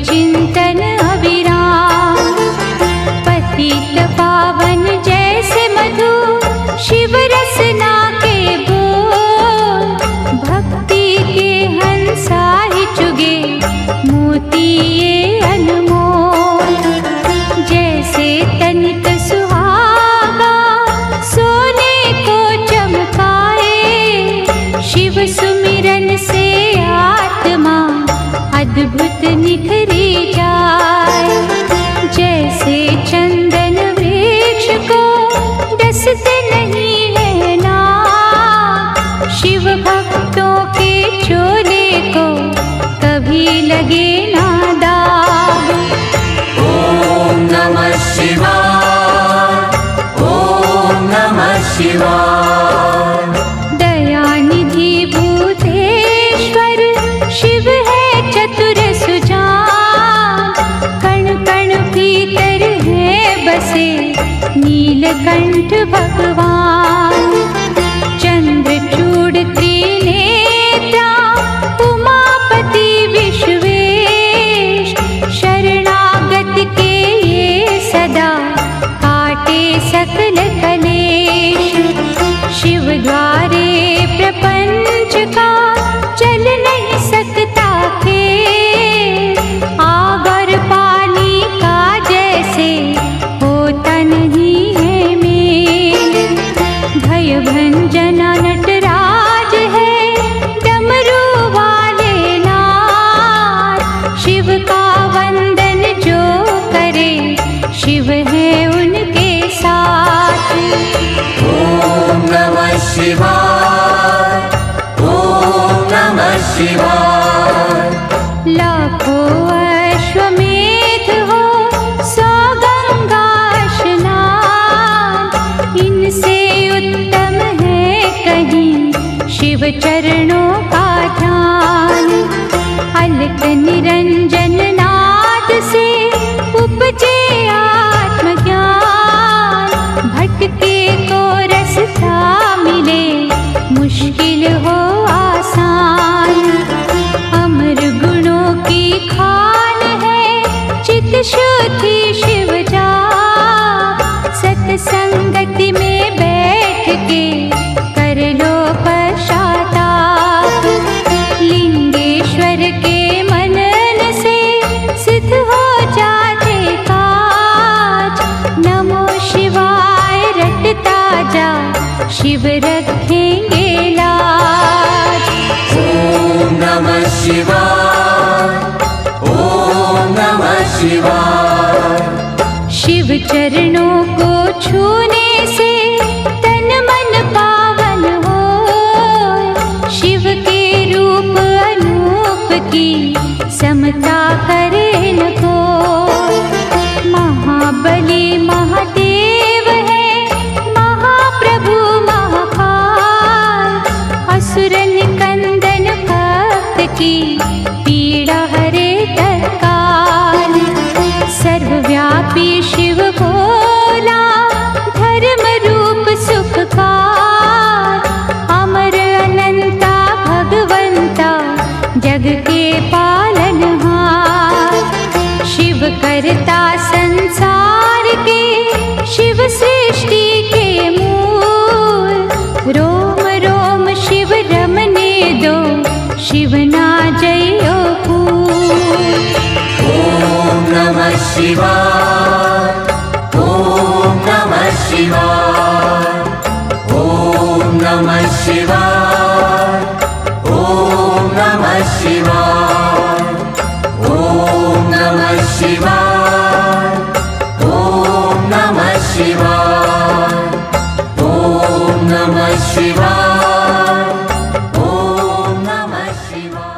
चिंतन अविराम। पतित पावन जैसे मधु शिव रसना के बोल, भक्ति के हंसा ही चुगे मोती ये अनमोल। जैसे तनिक सुहागा सोने को चमकाए, शिव सुमिरन से आत्मा अद्भुत निखरी जाए। जैसे चंदन वृक्ष को डसते नहीं है ना, शिव भक्तों के चोले को कभी लगे ना दाग। ओम नमः शिवाय, ओम नमः शिवाय। दयानिधि भूतेश्वर शिव है चतुर सुजान, कण कण भीतर है बसे नीलकंठ भगवान। चंद्रचूड़ त्रिनेत्रा उमापति विश्वेश, शरणागत के ये सदा काटे सकल कलेश। शिव द्वारे प्रपंच का चल नहीं सकता खेल, आग और पानी का जैसे होता नहीं है मेल। भय भंजना नटराज है डमरू वाले लाल, शिव का वंदन जो करे शिव है उनके साथ। ओम नमः शिवाय, ओम नमः शिवाय। लाखों अश्वमेध हो 100 गंगा स्नान, इनसे उत्तम है कहीं शिव चरणों का ध्यान। अलक निरंजन नाद से उपजे आत्मज्ञान, भटके को रास्ता मिले मुश्किल हो आसान। अमर गुणों की खान है चित शुद्धि शिव जाप, सत्संगति में बैठ के कर लो पश्चाताप। लिंगेश्वर के मनन से सिद्ध हो जाते काज, नमो शिवाय रटता जा शिव रखेंगे लाज। ओम नमः शिवाय, ओम नमः शिवाय। शिव चरणों को छूने से तन मन पावन हो, शिव के रूप अनूप की समता करे न कोई। महाबली महादेव है महाप्रभु महाकाल, असुर निकंदन भक्त की पीड़ा हरे तत्काल। सर्वव्यापी शिव भोला धर्म रूप सुखकार, अमर अनंता भगवंता जग के पालनहार। शिव करता संसार के शिव सृष्टि के मूल, रोम रोम शिव रमने दो शिव ना जयो फूल। ओम नमः शिवाय, ओम नमः शिवाय। ओम नमः शिवाय, ओम नमः शिवाय। ओम नमः शिवाय, ओम नमः शिवाय। ओम नमः शिवाय, ओम नमः शिवाय।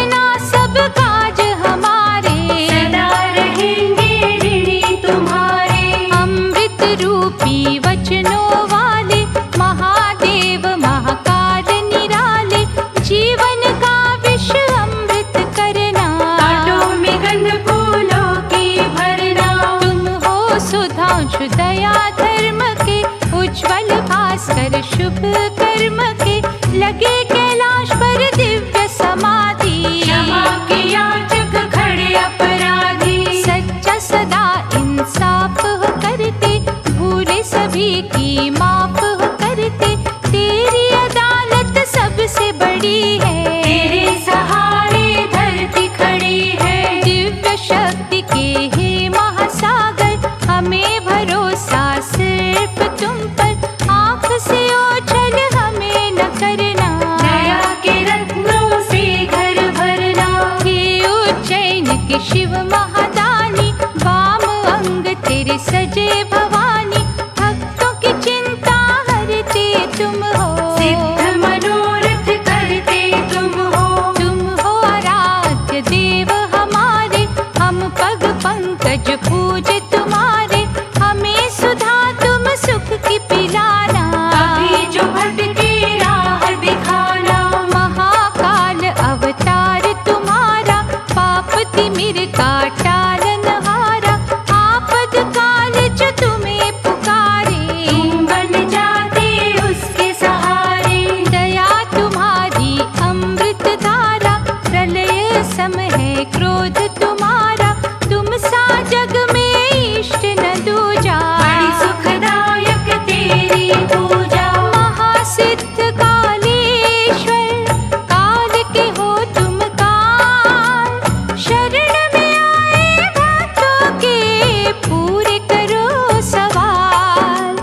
रखना सब काज हमारे, सदा रहेंगे ऋणी तुम्हारे। अमृत रूपी वचनों वाले महादेव महाकाल निराले, जीवन का विष अमृत करना, कांटों में गंध फूलों की भरना। तुम हो सुधांशु दया धर्म के, उज्ज्वल भास्कर शुभ कर्म के, लगे कैलाश पर दिव्य समाधि, क्षमा के याचक खड़े अपराधी। सच्चा सदा इंसाफ हो करते, भूले सभी की माफ हो करते, तेरी अदालत सबसे बड़ी है, तेरे सहारे धरती खड़ी है। दिव्य शक्ति के हे महासागर, हमें भरोसा सिर्फ तुम पर, आँख से ओझल हमें न करना, दया के रत्नों से घर भरना। हे उज्जैन के शिव महादानी, वाम अंग तेरे सजे भवानी, भक्तों की चिंता हरते तुम हो, सिद्ध मनोरथ करते तुम हो। तुम हो आराध्य देव हमारे, हम पग पंकज पूजे तुम्हारे, हमें सुधा तुम सुख की पिलाना, कभी जो भटके राह दिखाना। महाकाल अवतार तुम्हारा, पाप तिमिर का टालनहारा, आपद काल जो तुम्हें पुकारे, तुम बन जाते उसके सहारे। दया तुम्हारी अमृत धारा, प्रलय समय क्रोध तुम्हारा, तुम सा जग में इष्ट न दूजा, बड़ी सुखदायक तेरी पूजा। महासिद्ध कालेश्वर, काल के हो तुम काल, शरण में आए भक्तों के पूरे करो सवाल,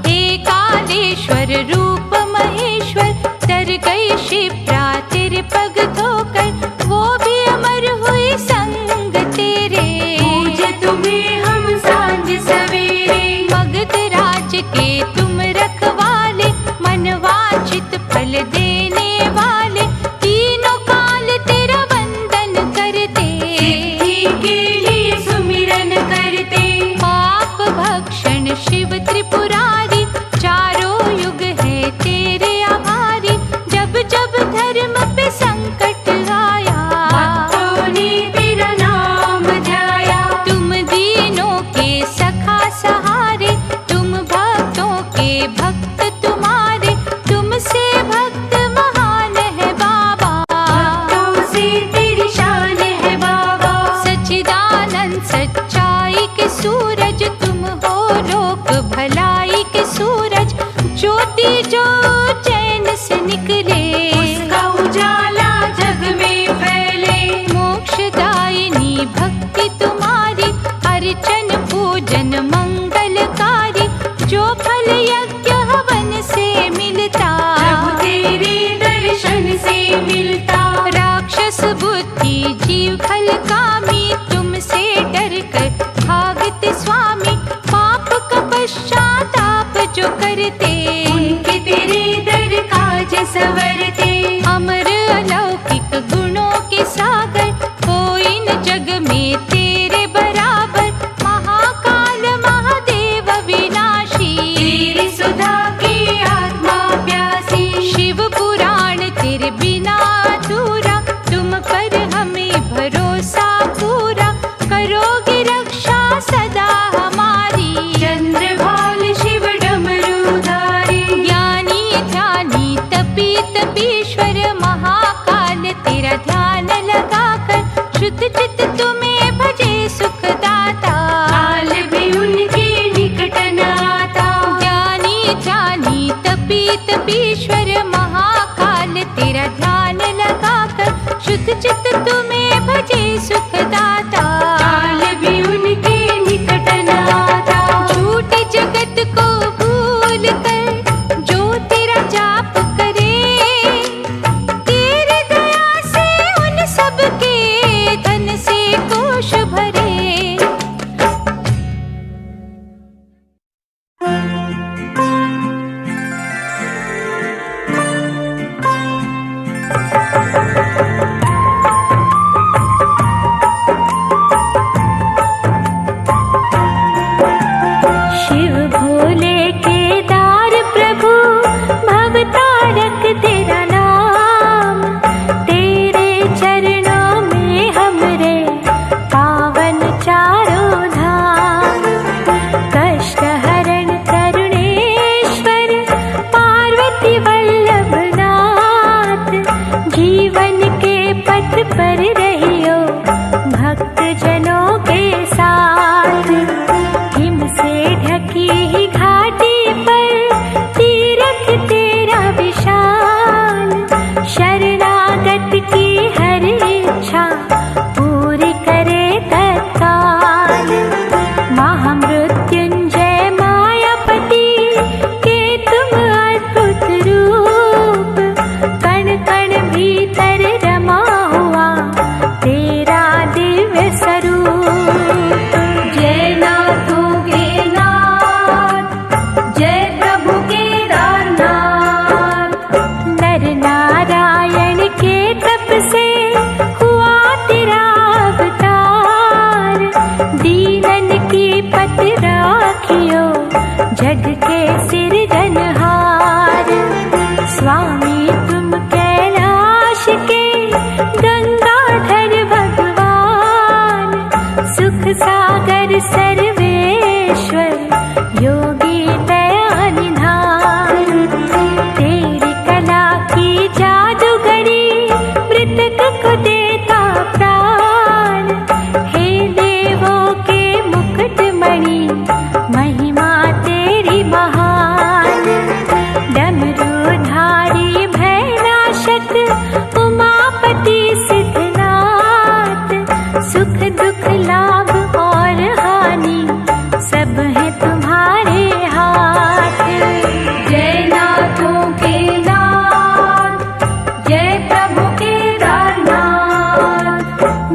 हे कालेश्वर रूप महेश्वर, डर गई शिप्रा तेरे पग धोकर, वो भी अमर हुई संग तेरे, पूजे तुम्हें हम सांझ सवेरे। मगध राज के तुम रखवाले, मनवांचित फल देने वाले, तीनों काल तेरा वंदन करते, सिद्धि के लिए सुमिरन करते। पाप भक्षण शिव त्रिपुरारी, चारों युग है तेरे आभारी, जब जब धर्म पे संकट आया, भक्तों ने तेरा नाम ध्याया। तुम दीनों के सखा सहारे, तुम भक्तों के भक्त तुम्हारे, तुमसे भक्त महान है बाबा, भक्तों से तेरी शान है बाबा। सच्चिदानंद सच्चाई के सूरज, तुम हो लोक भलाई के सूरज, ज्योति जो चैन से निकले, उसका उजाला जग में फैले। मोक्षदायिनी भक्ति तुम्हारी, अर्चन पूजन मंगलकारी, जो फल यज्ञ हवन से मिलता, प्रभु तेरे दर्शन से मिलता। राक्षस बुद्धि जीव खल कामी, तुमसे डर कर भागते स्वामी, पाप का पश्चाताप जो करते, उनके तेरे दर काज संवरते। अमर अलौकिक गुणों के सागर, कोई न जग में तेरे बराबर, महाकाल महादेव विनाशी, तेरी सुधा की आत्मा प्यासी। शिव पुराण तेरे बिना अधूरा, तुम पर हमें भरोसा पूरा, करोगे रक्षा सदा हमारी, चंद्रभाल शिव डमरूधारी। ज्ञानी ध्यानी तपी तपीश्वर, महाकाल तेरा ध्यान लगाकर, शुद्ध चित्त तुम्हें भजे सुखदाता, काल भी उनके निकट न आता। ज्ञानी ध्यानी तपी तपीश्वर, महाकाल तेरा ध्यान लगाकर, शुद्ध चित्त तुम्हें भजे सुखदाता, काल भी उनके निकट न आता। झूठे जगत को भूल कर जो तेरा जाप करे, तेरी दया से उन सब के धन से कोश भरे,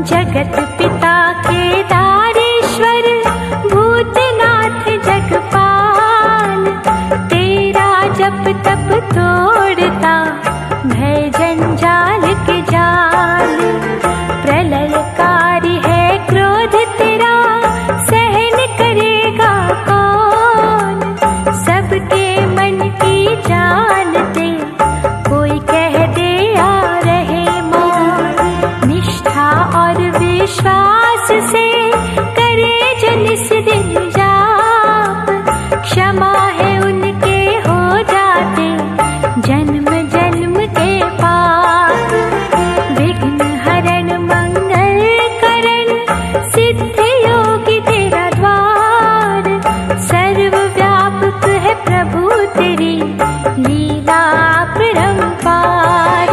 जगत पिता केदारेश्वर, भूतनाथ जगपाल, तेरा जप तप तोड़ता भय जंजाल के जाल। प्रलयकारी है क्रोध तेरा, सहन करेगा कौन? सबके मन की जानते, कोई कह दे आ रहे मौन। निष्ठा और विश्वास से करे जन इस दिन जाप, क्षमा है उनके हो जाते जन्म जन्म के पाप। विघ्न हरण मंगल करण, सिद्ध योगी तेरा द्वार। सर्वव्यापक है प्रभु तेरी लीला परंपार।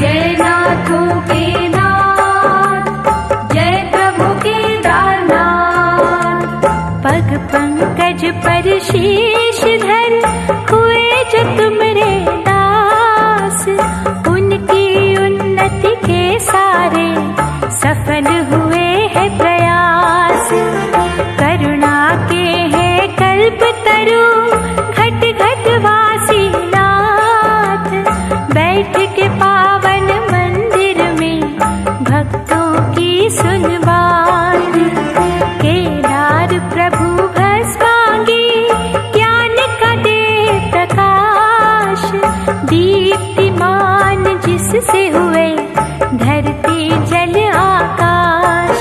जय नाथों के नाथ, जय प्रभु केदारनाथ। पग पंकज पर शीश धर, हुए जो तुमरे दास। उनकी उन्नति के सारे सफल हुए हैं प्रयास। करुणा के हैं कल्प तरु, घट घट वासी नाथ। बैठ के पावन मंदिर में भक्तों की सुन बात। केदार प्रभु भस्मांगी, ज्ञान का दे प्रकाश। दीप्तिमान जिससे हुए धरती जल आकाश।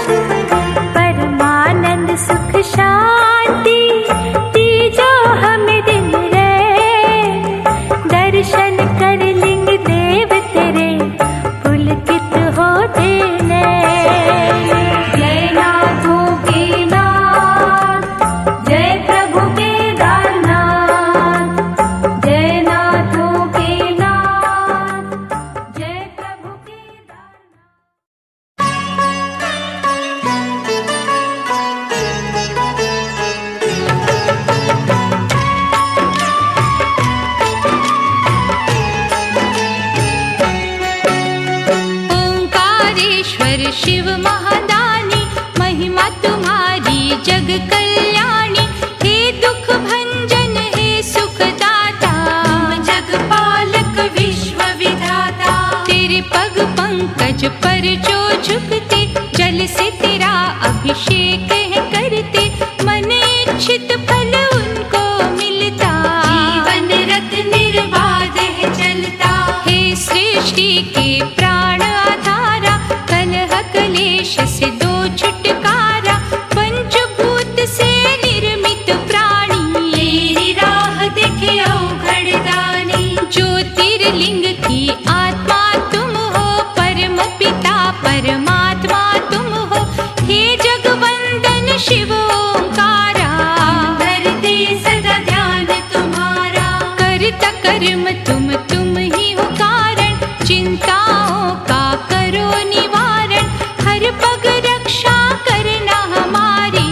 परमानंद सुख शांति दीजो हमें दिन रैन। दर्शन कर लिंग देव तेरे, पुलकित होते नैन। जय नाथों के नाथ, जय प्रभु केदारनाथ। जय नाथों के नाथ, जय प्रभु केदारनाथ। ओंकारेश्वर शिव महादानी, महिमा तुम्हारी जग कल्याणी। हे दुख भंजन हे सुखदाता, जगपालक विश्व विधाता। तेरे पग पंकज पर जो झुकते, जल से तेरा अभिषेक है करते। मन इच्छित फल उनको मिलता, जीवन रथ निर्बाध है चलता। हे सृष्टि के प्राण आधारा, कलह क्लेश से दो छुटकारा। पंचभूत से निर्मित प्राणी, तेरी राह देखे अवघड़दानी। ज्योतिर्लिंग की आत्मा तुम हो, परम पिता परमात्मा तुम हो। हे जगवंदन शिव ओंकारा, धरते सदा ध्यान तुम्हारा। करता कर्म तुम ही हो कारण, चिंताओं का करो निवारण। हर पग रक्षा करना हमारी,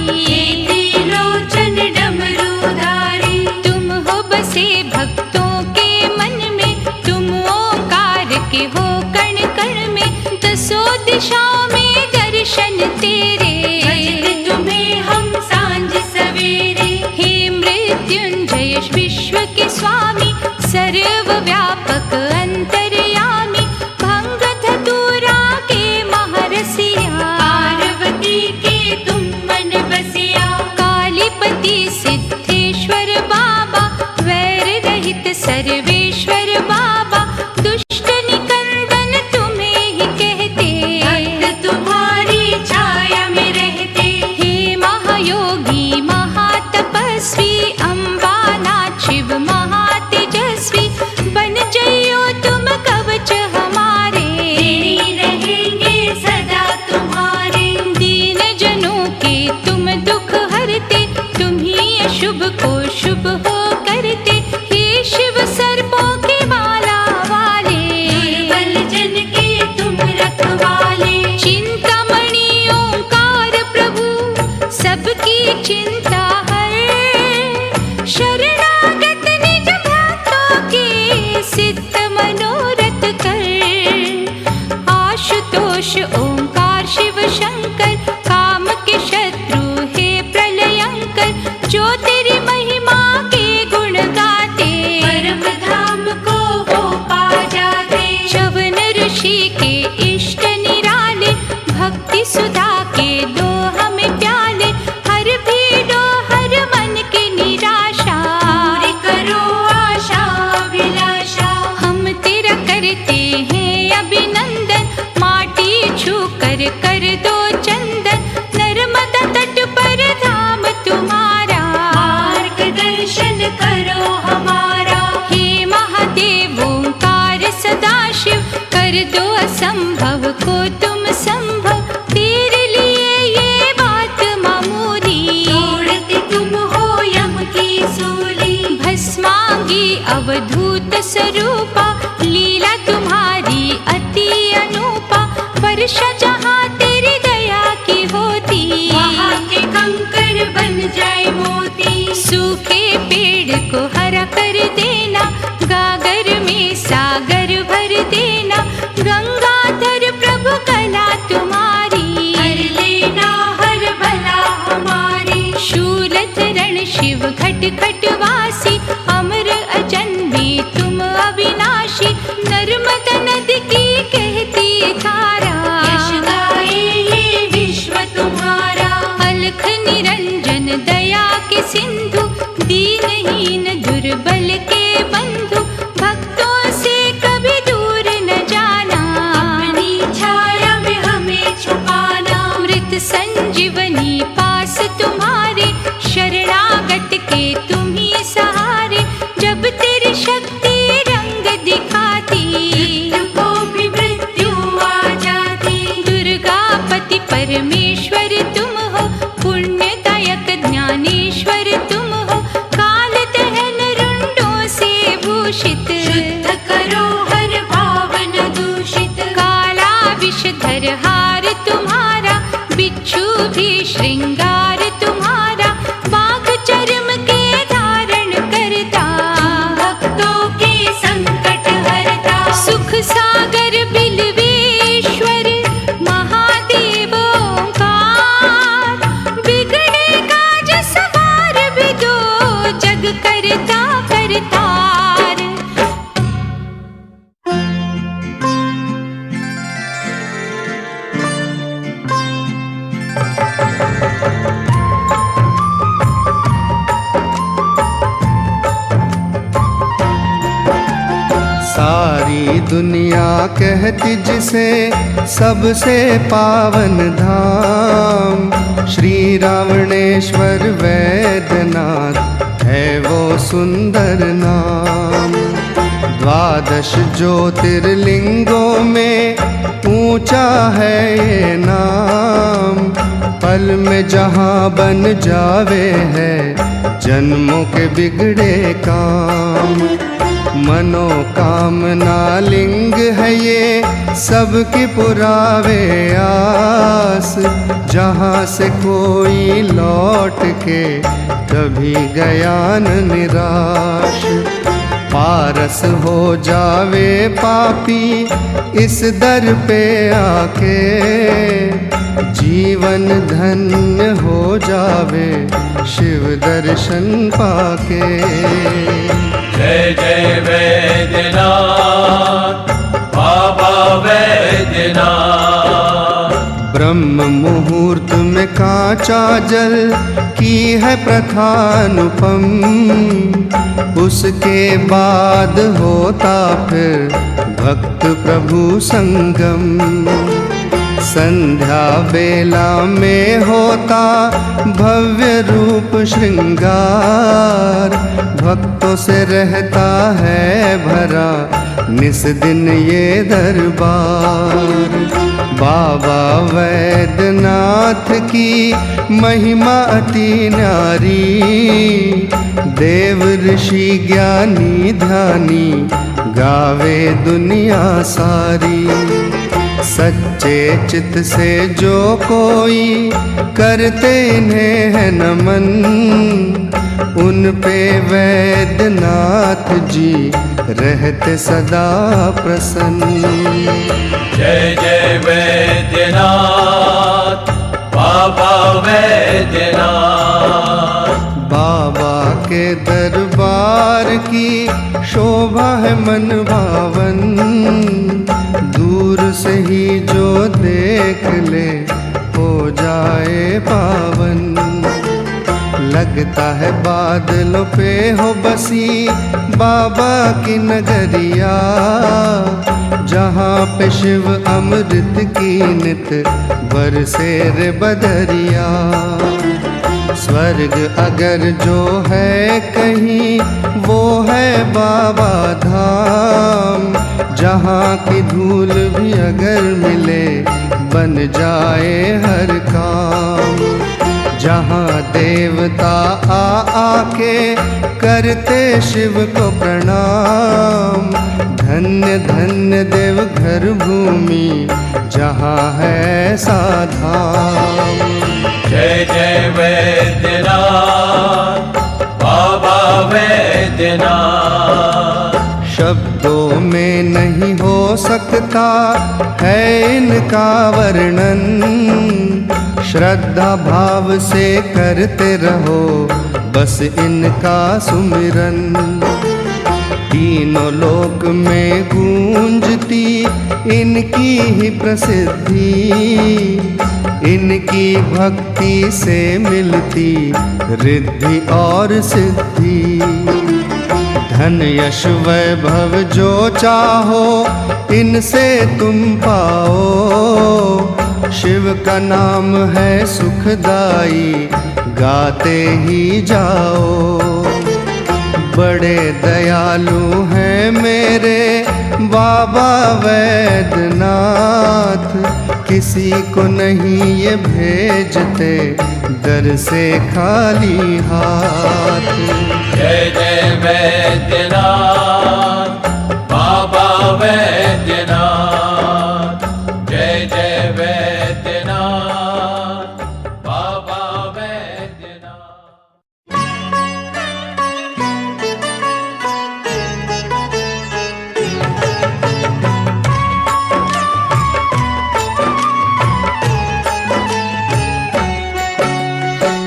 त्रिलोचन डमरूधारी। तुम हो बसे भक्तों के मन में, तुम ओंकार के हो कण कण में। दसों दिशाओं में दर्शन तेरे, भजते तुम्हें हम सांझ सवेरे। हे मृत्युंजय विश्व के स्वामी, सर्वव्यापक अंतर्यामी। भंग धतूरा के महरसिया, पार्वती के तुम मन बसिया। कालीपति सिद्धेश्वर बाबा, वैर रहित सर्वेश्वर बाबा। दुष्ट निकंदन तुम्हें ही कहते, भक्त तुम्हारी छाया में सुधा के दो हमें प्याले, हर भीड़ो हर मन की निराशा, पूरी करो आशा अभिलाषा। हम तेरा करते हैं अभिनंदन, माटी छू कर दो चंदन, नर्मदा तट पर धाम तुम्हारा, मार्गदर्शन करो हमारा। हे महादेव ओंकार सदाशिव, कर दो असंभव को तुम संभव, तेरे लिए ये बात मामूली, तोड़ते तुम हो यम की सूली। भस्मांगी अवधूत स्वरूपा, लीला तुम्हारी अति अनूपा, वर्षा जहाँ तेरी दया की होती, वहाँ के कंकर बन जाए मोती। सूखे पेड़ को हरा कर देना, गागर में सागर भर देना, गंगाधर प्रभु कला तुम्हारी, कर लेना हर भला हमारी। शूलधरण शिव घट घट वासी, अमर अजन्मे तुम अविनाशी, नर्मदा नदी की कहती धारा, यश गाए ये विश्व तुम्हारा। अलख निरंजन दया के सिंधु, दीनहीन दुर्बल के बंधु, भक्तों से कभी दूर न जाना, अपनी छाया में हमें छुपाना। मृत संजीवनी पास तुम्हारे, शरणागत के तुम ही सहारे, जब तेरी शक्ति रंग दिखाती, को भी मृत्यु आ जाती। दुर्गापति परमेश्वर तुम हो, पुण्यदायक ज्ञानेश्वर तुम हो, काल दहन रुंडों से भूषित, शुद्ध करो हर भावन दूषित। काला विषधर हार तुम्हारा, बिच्छू भी श्रृंगार तुम्हारा, बाघ चर्म के धारण करता, भक्तों के संकट हरता। सुख सागर बिल्वेश्वर महादेव ओंकार, बिगड़े काज सवार भी दो, जग करता करतार। सारी दुनिया कहती जिसे सबसे पावन धाम, श्री रावणेश्वर वैद्यनाथ है वो सुंदर नाम। 12 ज्योतिर्लिंगों में ऊंचा है ये नाम, पल में जहाँ बन जावे है जन्मों के बिगड़े काम। मनोकामना लिंग है ये सबकी पुरावे आस, जहाँ से कोई लौट के कभी गया न निराश। पारस हो जावे पापी इस दर पे आके, जीवन धन्य हो जावे शिव दर्शन पाके। जय जय वैद्यनाथ बाबा वैद्यनाथ। ब्रह्म मुहूर्त में कांचा जल की है प्रथानुपम, उसके बाद होता फिर भक्त प्रभु संगम। संध्या बेला में होता भव्य रूप श्रृंगार, भक्तों से रहता है भरा निस दिन ये दरबार। बाबा वैद्यनाथ की महिमा अति न्यारी, देव ऋषि ज्ञानी ध्यानी गावे दुनिया सारी। सच्चे चित से जो कोई करते इन्हें है नमन, उन पे वैद्यनाथ जी रहते सदा प्रसन्न। जय जय वैद्यनाथ बाबा वैद्यनाथ। बाबा के दरबार की शोभा है मन भावन, दूर से ही जो देख ले हो जाए पावन। लगता है बादलों पे हो बसी बाबा की नगरिया, जहाँ पे शिव अमृत की नित बरसे रे बदरिया। स्वर्ग अगर जो है कहीं वो है बाबा धाम, जहाँ की धूल भी अगर मिले बन जाए हर काम। जहाँ देवता आके करते शिव को प्रणाम, धन्य धन्य देवघर भूमि जहाँ है ऐसा धाम। जय जय वैद्यनाथ बाबा वैद्यनाथ। शब्दों में नहीं हो सकता है इनका वर्णन, श्रद्धा भाव से करते रहो बस इनका सुमिरन। तीनों लोक में गूंजती इनकी ही प्रसिद्धि, इनकी भक्ति से मिलती रिद्धि और सिद्धि। धन यश वैभव जो चाहो इनसे तुम पाओ, शिव का नाम है सुखदाई गाते ही जाओ। बड़े दयालु हैं मेरे बाबा वैद्यनाथ, किसी को नहीं ये भेजते दर से खाली हाथ। जय जय वैद्यनाथ बाबा वैद्यनाथ। जय जय वैद्यनाथ बाबा वैद्यनाथ।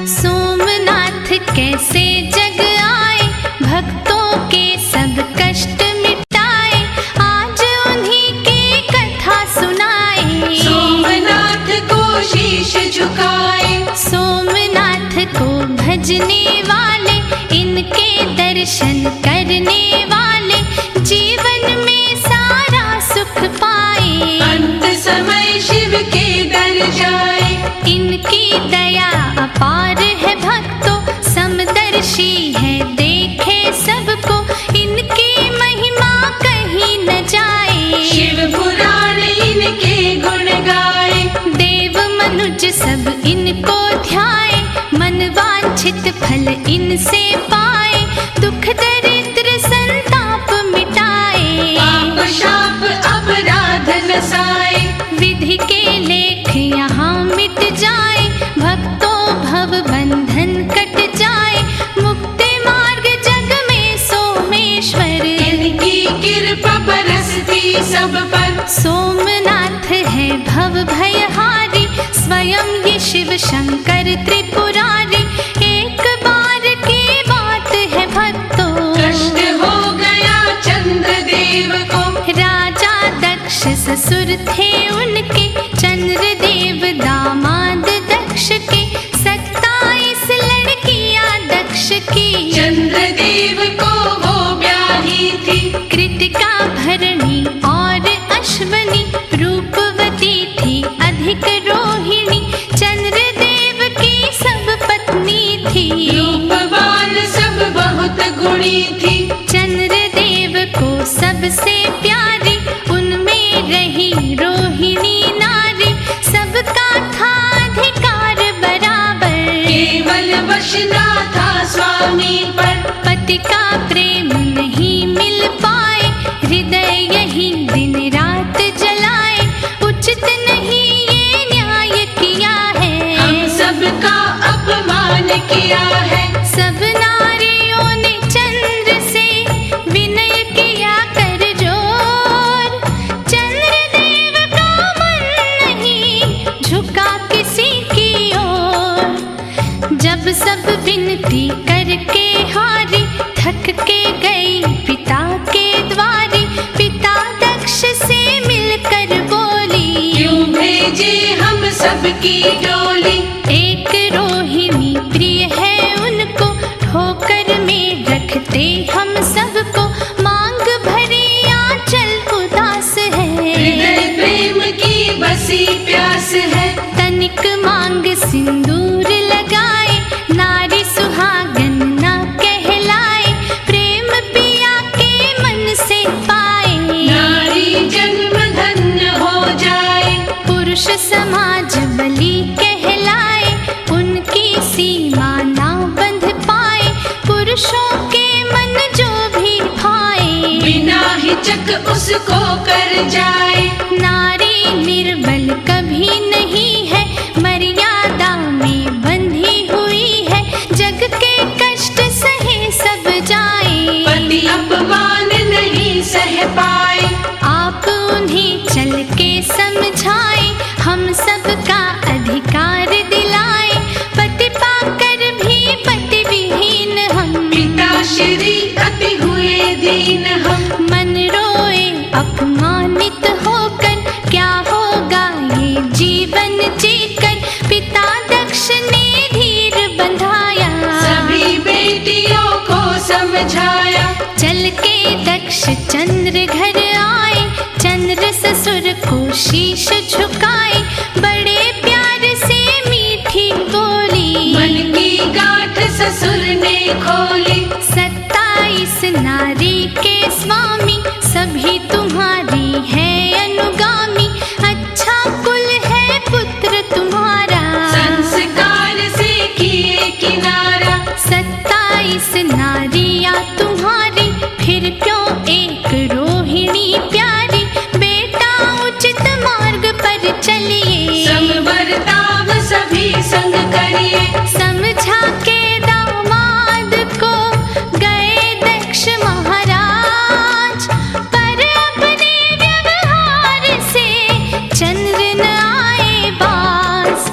सोमनाथ कैसे जग आए, भक्तों के सब कष्ट मिटाए, आज उन्हीं की कथा सुनाए। सोमनाथ को शीश झुकाए, सोमनाथ को भजने वाले, इनके दर्शन करने वाले, जीवन में सारा सुख पाए। अंत समय शिव के दर जाए, इनकी दया अपार है भक्तों, समदर्शी है देखे सबको, इनकी महिमा कहीं न जाए। शिव पुराण इनके गुण गाए, देव मनुज सब इनको ध्याए, मन वांछित फल इनसे पाए, दुख दरिद्र संताप मिटाए। पाप शाप अपराध नसाए, विधि के लेख यहाँ मिट जाए, भक्तों भव बंधन कट जाए, मुक्ति मार्ग जग में सोमेश्वर। इनकी कृपा बरसती सब पर, सोमनाथ है भव भयहारी, स्वयं ये शिव शंकर त्रिपुरारी। एक बार की बात है भक्तों, कष्ट हो गया चंद्रदेव को, राजा दक्ष ससुर थे उनके, चंद्रदेव दामाद दक्ष के, 27 लड़कियां दक्ष की। चंद्रदेव को वो ब्याही थी, कृतिका भरणी और अश्वनी, रूपवती थी अधिक रोहिणी, चंद्रदेव की सब पत्नी थी। रूपवान सब बहुत गुणी थी, चंद्रदेव को सबसे प्यारी, उनमें रही रोहिणी नारी, सबका था अधिकार बराबर। केवल वश ना था स्वामी पर, पति का प्रेम नहीं मिल पाए, हृदय यही दिन रात जलाए, उचित नहीं ये न्याय किया है। हम सबका अपमान किया है, सब नारियों ने चंद्र से विनय किया कर जोर, चंद्रदेव का मन नहीं झुका किसी की ओर। जब सब विनती करके हारी, थक के गई पिता के द्वारी, पिता दक्ष से मिलकर बोली, क्यों भेजे हम सब सबकी डोली। एक रोहिणी प्रिय है उनको, ठोकर में रखते हम सबको। मांग भरी आंचल उदास है, हृदय प्रेम की बसी प्यास है। तनिक मांग सिंदूर लगाए, नारी सुहागन ना कहलाए। प्रेम पिया के मन से पाए, नारी जन्म धन्य हो जाए। पुरुष समाज बलि कहलाए, उनकी सीमा ना बंध पाए। पुरुषों के मन जो भी भाए, बिना हिचक उसको कर जाए। नारी निर्बल कभी नहीं है, मर्यादा में बंधी हुई है। जग के कष्ट सहे सब जाए, पति अपमान नहीं सह पाए। आप उन्हें चल के समझाए, हम सबका अधिकार दिलाए। पति पाकर भी पति विहीन हम, पिता श्री अति हुए दीन हम। मन रोए अपमानित होकर, क्या होगा ये जीवन जीकर। पिता दक्ष ने धीर बंधाया, सभी बेटियों को समझाया। चल के दक्ष चंद्र घर आए, चंद्र ससुर को शीश झुकाए। बड़े प्यार से मीठी बोली, मन की गांठ ससुर ने खोली। 27 नारी के स्वामी, सभी तुम्हारी है अनुगामी। अच्छा कुल है पुत्र तुम्हारा, संस्कार से किए किनारा। 27 नारियां तुम्हारी, फिर क्यों एक रोहिणी प्यारी। बेटा उचित मार्ग पर चलिए, समवर्ताव सभी संग करिए। समझा के दामाद को गए दक्ष महाराज। पर अपने व्यवहार से चंद्र न आए बाज।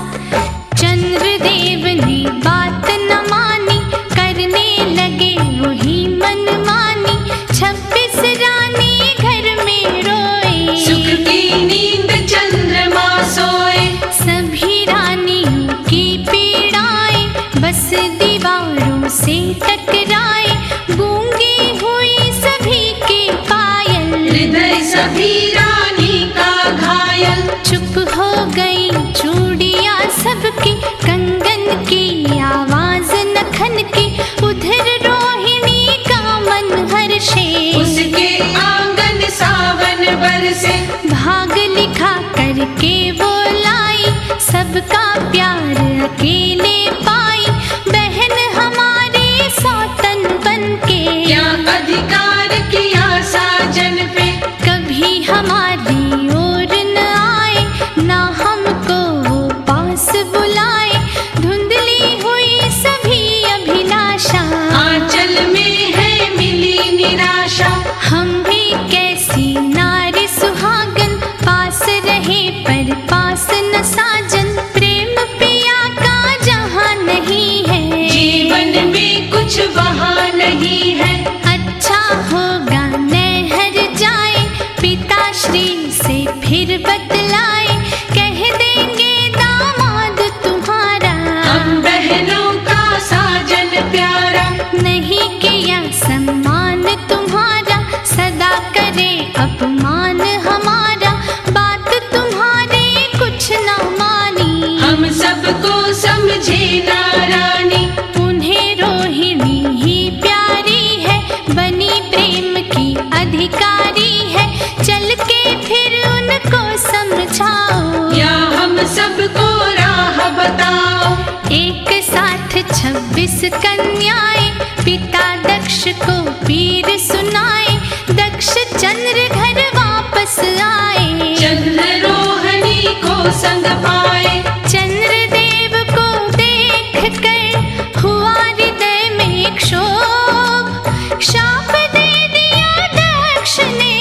चंद्रदेव ने बात न मानी, करने लगे वही मनमानी। 26 रानी घर में रोए, सुख की नींद चंद्रमा सोए। सभी रानियों की पीड़ाएं बस दीवारों से टकराए। गूंगी हुई सभी की पायल, हृदय सभी रानी का घायल। चुप हो गई चूड़ियां सबकी, कंगन की आवाज नखन की। उधर रोहिणी का मन हर्षे, उसके आंगन सावन बरसे। भाग लिखा करके वो लाई, सबका प्यार अकेले पाई। बहन हमारी सौतन बनके, क्या अधिकार किया साजन पे। कभी हमारी ओर न आए, ना हमको वो पास बुलाए। धुंधली हुई सभी अभिलाषा, आंचल में है मिली निराशा। हम भी कैसी नारी सुहागन, पास रहे पर पास न साजन। प्रेम पिया का जहाँ नहीं है, जीवन में कुछ वहाँ नहीं है। अच्छा होगा नहर जाए, पिताश्री से फिर बतलाए। कह देंगे दामाद तुम्हारा, हम बहनों का साजन प्यारा। नहीं किया सम्मान तुम्हारा, सदा करे अपमान हमारा। बात तुम्हारे कुछ न मानी, हम सबको समझे ना रानी। उन्हें रोहिणी ही प्यारी है, बनी प्रेम की अधिकारी है। चल के फिर उनको समझाओ, या हम सबको राह बताओ। एक साथ 26 कन्याएं, पिता दक्ष को पीर सुनाए। दक्ष चंद्र घर वापस आए, चंद्र रोहिणी को संग पाए। चंद्रदेव को देख कर हुआ हृदय में क्षोभ। शाप दे दिया दक्ष ने,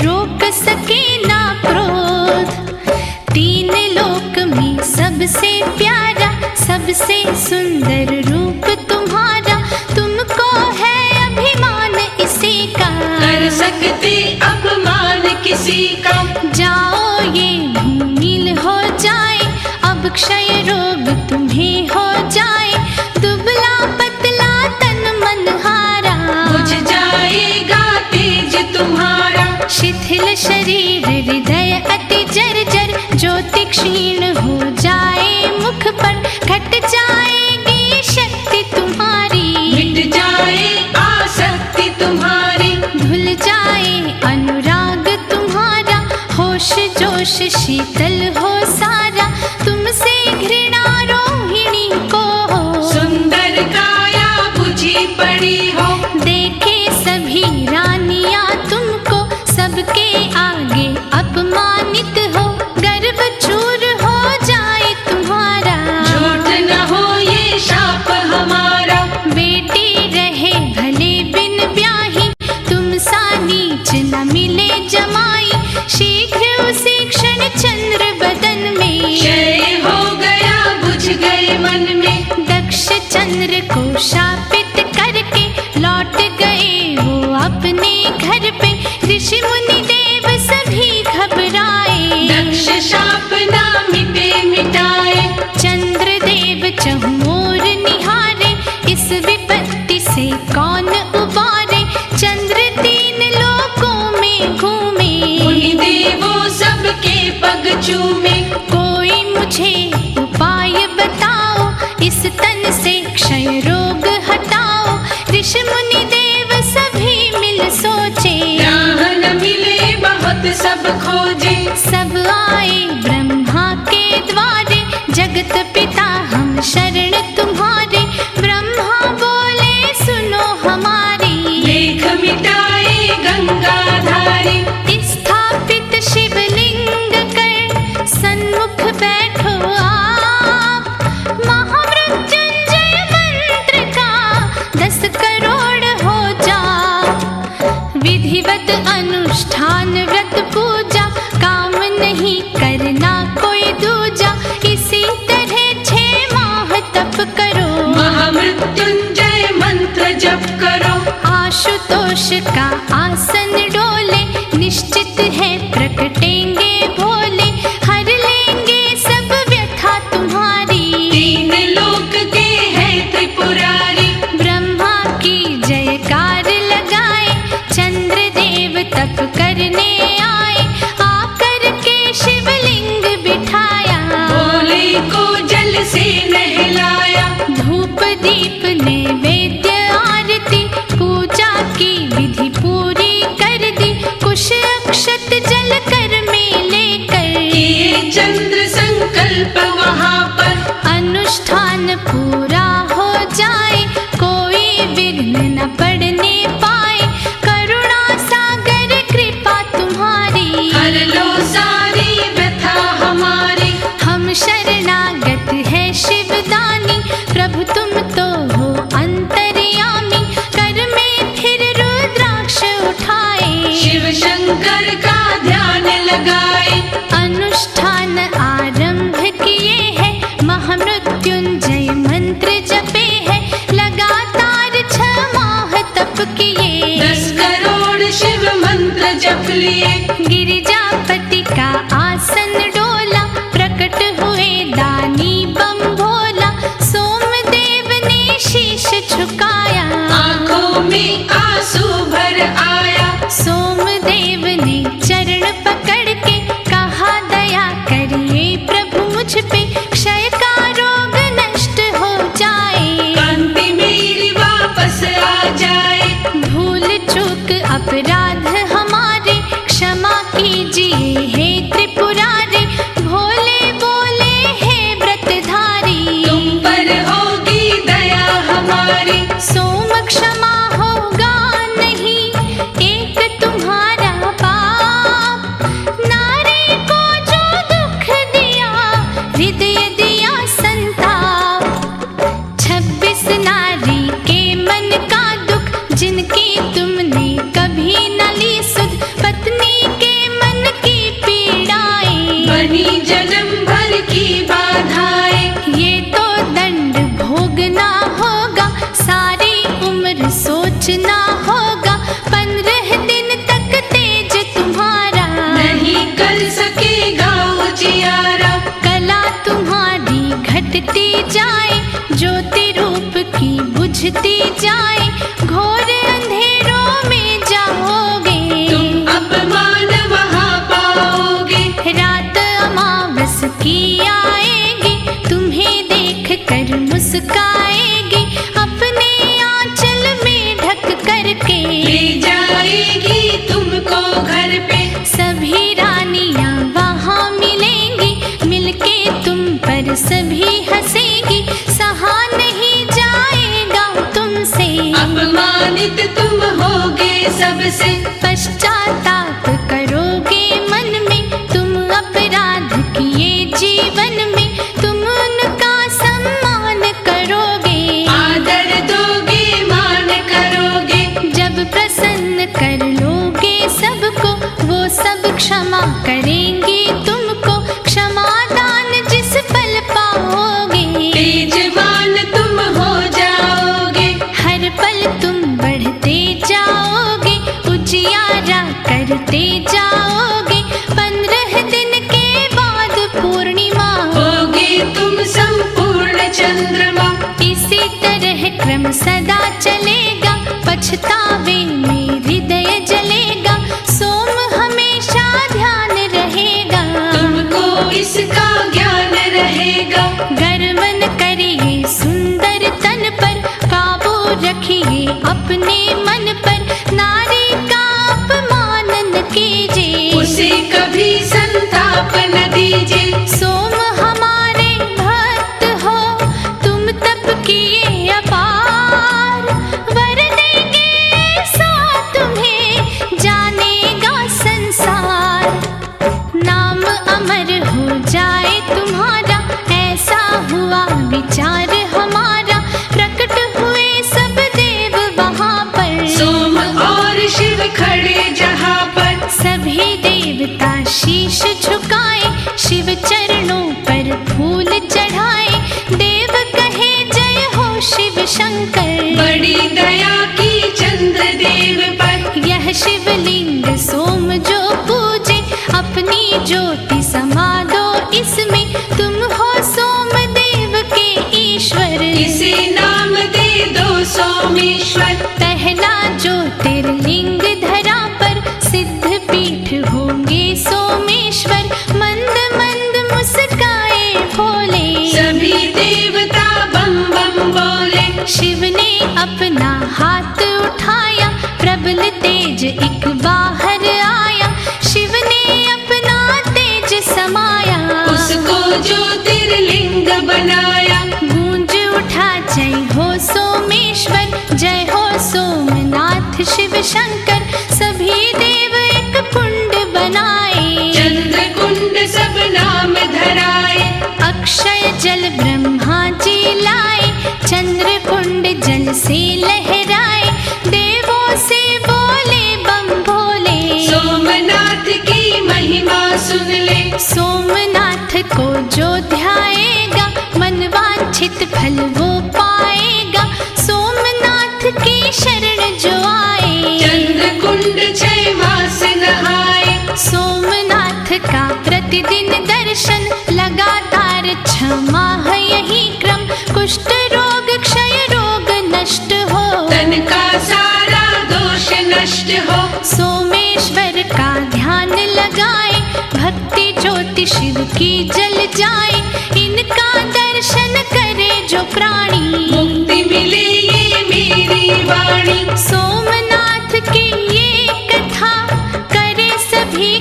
रोक सके ना क्रोध। 3 लोक में सबसे प्यारा, सबसे सुंदर रूप तुम्हारा। तुमको है अभिमान इसी का, कर सकते अपमान किसी का। जाओ ये धूमिल हो जाए, अब क्षय रोग तुम्हें हो जाए, दुबला पतला तन मन हारा, बुझ जाएगा तेज तुम्हारा। शिथिल शरीर हृदय अति जर्जर, ज्योति क्षीण हो जाए मुख पर, घट जाएगी शक्ति तुम्हारी, मिट जाए आसक्ति तुम्हारी। धुल जाए अनुराग तुम्हारा, होश जोश शीतल हो सारा, तुमसे घृणा रोहिणी को हो, सुंदर काया बुझी पड़ी हो। देखे सभी रानियां तुमको, सबके आगे अपमानित हो, गर्व चूर हो जाए तुम्हारा, झूठ न हो ये शाप हमारा। बेटी रहे भले बिन ब्याही, तुम सा नीच न मिले जमाई, शीघ्र उसी क्षण चंद्र बदन में क्षय हो गया बुझ गए मन में। दक्ष चंद्र को शापित करके लौट गए वो अपने घर पे, ऋषि मुनि देव सभी घबराए, दक्ष शाप ना मिटे मिटाए। चंद्र देव चहुओर निहारे, इस विपत्ति से कौन उबारे, चंद्र तीन लोकों में घूमे, मुनि देवों सबके पग चूमे। कोई मुझे उपाय बताओ, इस तन से क्षय रोग हटाओ, ऋषि मुनि देव सभी मिल सोचे, राह न मिले बहुत सब खोजे। सब आए ब्रह्मा के द्वारे, जगत पिता हम शरण तुम्हारे, ब्रह्मा बोले सुनो हमारी, लेख मिटाए गंगाधारी। स्थापित शिवलिंग कर सन्मुख बैठो आप, महामृत्युंजय मंत्र का 10 करोड़ हो जा, विधिवत अनुष्ठान व्रत पूजा, काम नहीं करना कोई दूजा, इसी तरह 6 माह तप करो, महामृत्युंजय मंत्र जप करो। आशुतोष का आसन डोले, निश्चित है प्रकटेंगे भोले, हर लेंगे सब व्यथा तुम्हारी, 3 लोक के हैं त्रिपुरारी। ब्रह्मा की जयकार लगाए, चंद्र देव तप करने आए, आकर के शिवलिंग बिठाया, भोले को जल से नहलाया। धूप दीप नैवेद्य आरती, पूजा की विधि पूरी कर दी, कुश अक्षत जल कर में लेकर, किए चंद्र संकल्प वहाँ पर, अनुष्ठान पूरा हो जाए, कोई विघ्न न पड़ने पाए, करुणा सागर कृपा तुम्हारी, हर लो सारी व्यथा हमारी। हम शरणागत है शिवदानी, प्रभु तुम तो हो अंतर्यामी, कर में फिर रुद्राक्ष उठाए, शिव शंकर का ध्यान लगाए। अनुष्ठान आरंभ किए हैं, महामृत्युंजय मंत्र जपे है, लगातार 6 माह तप किए, 10 करोड़ शिव मंत्र जप लिए। गिरिजापति का आसन डोला, प्रकट हुए दानी बम भोला, सोमदेव ने शीश झुकाया, आंखों में आंसू भर आया। सोमदेव ने चरण पकड़ के कहा, दया करिए प्रभु मुझ पे, क्षय का रोग नष्ट हो जाए, कांति मेरी वापस आ जाए। भूल चूक अपराध हमारे, क्षमा कीजिए हे त्रिपुरारे, भोले बोले हे व्रतधारी, तुम पर होगी दया हमारी। सोम क्षमा होगा नहीं एक तुम्हारा पाप, नारी को जो दुख दिया हृदय दिया संताप, 26 नारी के मन का दुख, जिनकी तुमने कभी न ली सुध, पत्नी के मन की पीड़ाएं, बनी जन्म भर की बाधाएं। ये तो दंड भोगना होगा, सारी उम्र सोचना होगा, 15 दिन तक तेज तुम्हारा नहीं कर सकेगा उजियारा। कला तुम्हारी जाए, घोर अंधेरों में जाओगे, तुम अपमान वहाँ पाओगे। रात अमावस की आएगी, तुम्हें देख कर मुस्काएगी, अपने आंचल में ढक करके ले जाएगी तुमको घर पे। सभी रानियां वहाँ मिलेंगी, मिलके तुम पर सभी हंसेगी, सहा नहीं जाएगा तुमसे, अपमानित तुम होगे सबसे। पश्चाताप करोगे मन में, तुम अपराध किए जीवन में, तुम उनका सम्मान करोगे, आदर दोगे मान करोगे। जब प्रसन्न कर लोगे सबको, वो सब क्षमा करेंगे तुमको, क्षमा दान जिस पल पाओगे, तेजवान तुम हो जाओगे। हर पल तुम बढ़ते जाओगे, उजियारा करते जाओगे, 15 दिन के बाद पूर्णिमा होगे तुम संपूर्ण चंद्रमा। इसी तरह क्रम सदा चलेगा, पछतावे में हृदय जलेगा, सोम हमेशा ध्यान रहेगा, तुमको इसका ज्ञान रहेगा। गर्वन करिए सुंदर तन पर, काबू रखिए अपने मन पर, नारी का अपमान न कीजिए, उसे कभी संताप न दीजिए। सोम हमारे भक्त हो, तुम तप किए अपार, वर देंगे ऐसा तुम्हें जानेगा संसार, नाम अमर हो जाए तुम्हारा, ऐसा हुआ विचार हमारा, प्रकट हुए सब देव वहाँ पर, सोम और शिव खड़े जहाँ पर, सभी देवता शीश झुकाए, शिव चरणों पर फूल चढ़ाए, देव कहे जय हो शिव शंकर, बड़ी दया की चंद्र देव पर। यह शिवलिंग सोम जो पूजे, अपनी ज्योति समा दो इसमें, तुम हो सोम देव के ईश्वर, इसे नाम दे दो सोमेश्वर। पहला ज्योतिर्लिंग धरा पर, सिद्ध पीठ होंगे सोमेश्वर, मंद मंद मुस्काए भोले, सभी देवता बम बम बोले। शिव ने अपना हाथ उठाया, प्रबल तेज एक बाहर आया, शिव ने अपना तेज समाया, उसको ज्योतिर्लिंग बनाया। गूंज उठा जय हो सोमेश्वर, जय हो सोमनाथ शिव शंकर, सभी देव एक कुंड बनाए, चंद्र कुंड सब नाम धराए। अक्षय जल ब्रह्मा जी लाए, चंद्र कुंड जल से लहराए, देवों से बोले बम भोले, सोमनाथ की महिमा सुन ले। सोमनाथ को जो ध्याएगा, मन वांछित फल वो पाएगा, सोमनाथ की शरण जो आए, चंद्र कुंड 6 मास नहाए। सोमनाथ का प्रतिदिन दर्शन, लगातार 6 माह यही क्रम, कुष्ठ रोग क्षय रोग नष्ट हो, तन का सारा दोष नष्ट हो। सोमेश्वर का ध्यान लगाए, भक्ति ज्योति शिव की जल जाए, इनका दर्शन करे जो प्राणी, मुक्ति मिले ये मेरी वाणी। सोमनाथ की ये कथा करे सभी